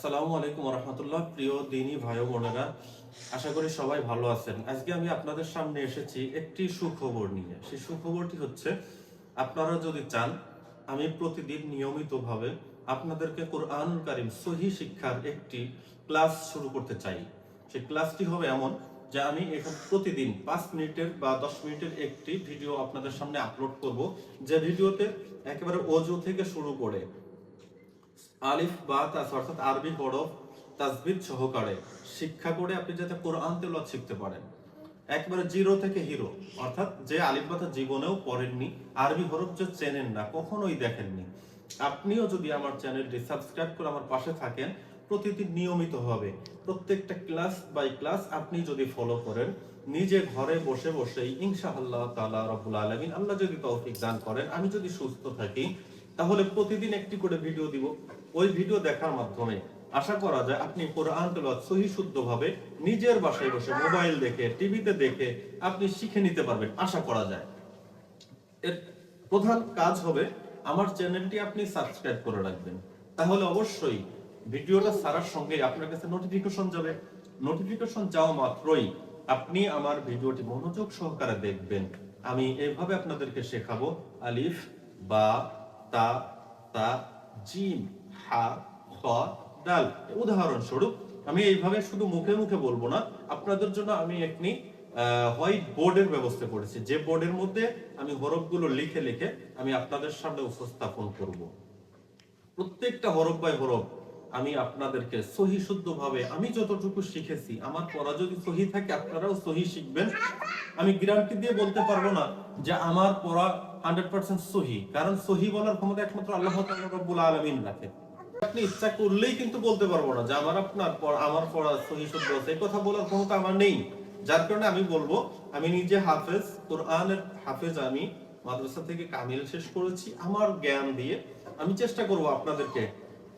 আসসালামু আলাইকুম রহমতুল্লাহ। প্রিয় দিনী ভাই ও বোনেরা, আশা করি সবাই ভালো আছেন। আজকে আমি আপনাদের সামনে এসেছি একটি সুখবর নিয়ে। সেই সুখবরটি হচ্ছে, আপনারা যদি চান আমি প্রতিদিন নিয়মিতভাবে আপনাদেরকে কোরআনুল কারীম সহিহ শিক্ষার একটি ক্লাস শুরু করতে চাই। সেই ক্লাসটি হবে এমন যে আমি এখন প্রতিদিন 5 মিনিটের বা 10 মিনিটের একটি ভিডিও আপনাদের সামনে আপলোড করব, যে ভিডিওতে একেবারে ওযু থেকে শুরু করে আলিফ বা তাস অর্থাৎ আরবি হরফ তাসবিদ সহকারে শিক্ষা করে আপনি যাতে কোরআন তেলাওয়াত শিখতে পারেন, একবারে জিরো থেকে হিরো। অর্থাৎ যে আলিফ বা তা জীবনেও পড়েননি, আরবি হরফ যে চেনেন না, কখনোই দেখেননি, আপনিও যদি আমার চ্যানেলটি সাবস্ক্রাইব করে আমার পাশে থাকেন, প্রতিদিন নিয়মিত হবে প্রত্যেকটা ক্লাস বাই ক্লাস আপনি যদি ফলো করেন, নিজে ঘরে বসে বসেই ইনশাআল্লাহ তাআলা রব্বুল আলামিন, আল্লাহ যদি তৌফিক দান করেন, আমি যদি সুস্থ থাকি, তাহলে প্রতিদিন একটি করে ভিডিও দিব। ওই ভিডিও দেখার মাধ্যমে আশা করা যায় আপনি কোরআন তেলাওয়াত সহিহ শুদ্ধভাবে নিজের বাসায় বসে মোবাইল দেখে টিভিতে দেখে আপনি শিখে নিতে পারবেন, আশা করা যায়। এর প্রধান কাজ হবে আমার চ্যানেলটি আপনি সাবস্ক্রাইব করে রাখবেন। তাহলে অবশ্যই ভিডিওটা ছাড়ার সঙ্গে আপনার কাছে নোটিফিকেশন যাবে। নোটিফিকেশন যাওয়া মাত্রই আপনি আমার ভিডিওটি মনোযোগ সহকারে দেখবেন। আমি এইভাবে আপনাদেরকে শেখাবো আলিফ, বা, তা, তা, জিম, হা, খ, দাল। উদাহরণস্বরূপ আমি এইভাবে শুধু মুখে মুখে বলবো না, আপনাদের জন্য আমি একটি হোয়াইট বোর্ডের ব্যবস্থা করেছি, যে বোর্ডের মধ্যে আমি হরফগুলো লিখে লিখে আমি আপনাদের সামনে উপস্থাপন করব। প্রত্যেকটা হরফ বাই হরফ আমি আপনাদেরকে সহি শুদ্ধভাবে, আমি যতটুকু শিখেছি, আমার পড়া যদি সহি থাকে আপনারাও সহি শিখবেন। আমি গ্যারান্টি দিয়ে বলতে পারবো না যে আমার পড়া 100% সহি, কারণ সহি বলার ক্ষমতা একমাত্র আল্লাহ তাআলা রব্বুল আলামিন রাখেন। আপনি ইচ্ছা করলেই কিন্তু বলতে পারবো না যে আমার পড়া সহি শুদ্ধ আছে, এই কথা বলার ক্ষমতা আমার নেই। যার কারণে আমি বলবো, আমি নিজে হাফেজ, কোরআনের হাফেজ, আমি মাদ্রাসা থেকে কামিল শেষ করেছি। আমার জ্ঞান দিয়ে আমি চেষ্টা করব আপনাদেরকে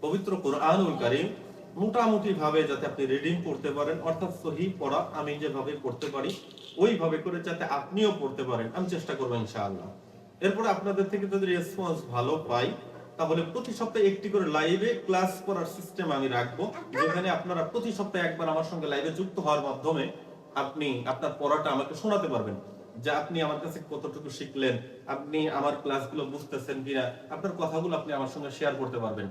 পবিত্র কোরআনুল কারীম মোটামুটি ভাবে যাতে আপনি রিডিং করতে পারেন, অর্থাৎ সহি পড়া আমি যেভাবে পড়তে পারি ওইভাবে করে যাতে আপনিও পড়তে পারেন, আমি চেষ্টা করবো ইনশাআল্লাহ। এরপর আপনাদের থেকে যদি রেসপন্স ভালো পাই, তাহলে প্রতি সপ্তাহে একটি করে লাইভে ক্লাস করার সিস্টেম আমি রাখবো, যেখানে আপনারা প্রতি সপ্তাহে একবার আমার সঙ্গে লাইভে যুক্ত হওয়ার মাধ্যমে আপনি আপনার পড়াটা আমাকে শোনাতে পারবেন, যে আপনি আমার কাছে কতটুকু শিখলেন, আপনি আমার ক্লাসগুলো বুঝতেছেন কিনা, আপনার কথাগুলো আপনি আমার সঙ্গে শেয়ার করতে পারবেন।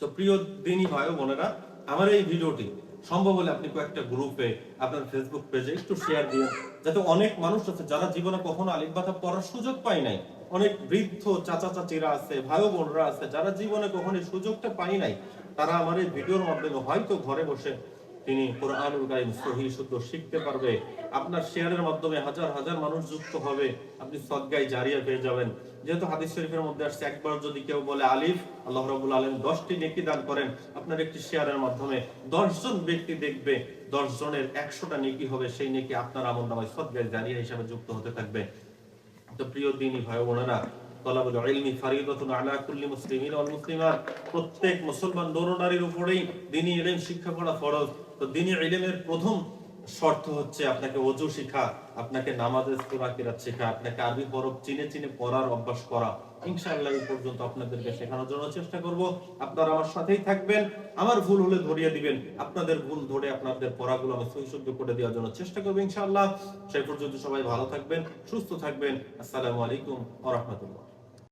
তো প্রিয় দিনী ভাই ও বোনেরা, আমার এই ভিডিওটি সম্ভব হলে আপনি কয়েকটা গ্রুপে, আপনার ফেসবুক পেজে একটু শেয়ার দিন, যাতে অনেক মানুষ আছে যারা জীবনে কখনো আলিফ বা তা পড়ার সুযোগ পায় নাই। অনেক বৃদ্ধ চাচা চাচিরা আছে, ভাই ও বোনরা আছে যারা জীবনে কখনো সুযোগটা পায় নাই, তারা আমার এই ভিডিওর মাধ্যমে হয়তো ঘরে বসে তিনি কোরআনুল কারীম সহিহ শুদ্ধ শিখতে পারবে। আপনার শেয়ারের মাধ্যমে হাজার হাজার মানুষ যুক্ত হবে, আপনি সদকায়ে জারিয়া পেয়ে যাবেন। যেহেতু হাদিস শরীফের মধ্যে আসছে, একবার যদি কেউ বলে আলিফ, আল্লাহ রাব্বুল আলামিন 10টি নেকি দান করেন। আপনার একটি শেয়ারের মাধ্যমে 10 জন ব্যক্তি দেখবে, 10 জনের 100টা নেকি হবে, সেই নেকি আপনার আমলনামায় সদকায়ে জারিয়া হিসেবে যুক্ত হতে থাকবে। তো প্রিয় দিনী ভাই বোনেরা, তলাবুল ইলমি ফরিদাতুন আলা কুল্লি মুসলিমিন ওয়াল মুসলিমাত, প্রত্যেক মুসলমান নর-নারীর উপরেই দ্বীনি ইলম শিক্ষা করা ফরজ। তো দ্বীনি ইলমের প্রথম শর্ত হচ্ছে আপনাকে ওযু শিখা, আপনাকে নামাজের সূরা কিরাত শেখা, আপনাকে আরবি হরফ চিনে চিনে পড়ার অভ্যাস করা। ইনশাআল্লাহ এই পর্যন্ত আপনাদেরকে শেখানোর জন্য চেষ্টা করব। আপনারা আমার সাথেই থাকবেন, আমার ভুল হলে ধরিয়ে দিবেন, আপনাদের ভুল ধরে আপনাদের পড়াগুলো আমি সহি শুদ্ধ করে দেওয়ার জন্য চেষ্টা করব ইনশাআল্লাহ। সেই পর্যন্ত সবাই ভালো থাকবেন, সুস্থ থাকবেন। আসসালামু আলাইকুম ওয়া রাহমাতুল্লাহ।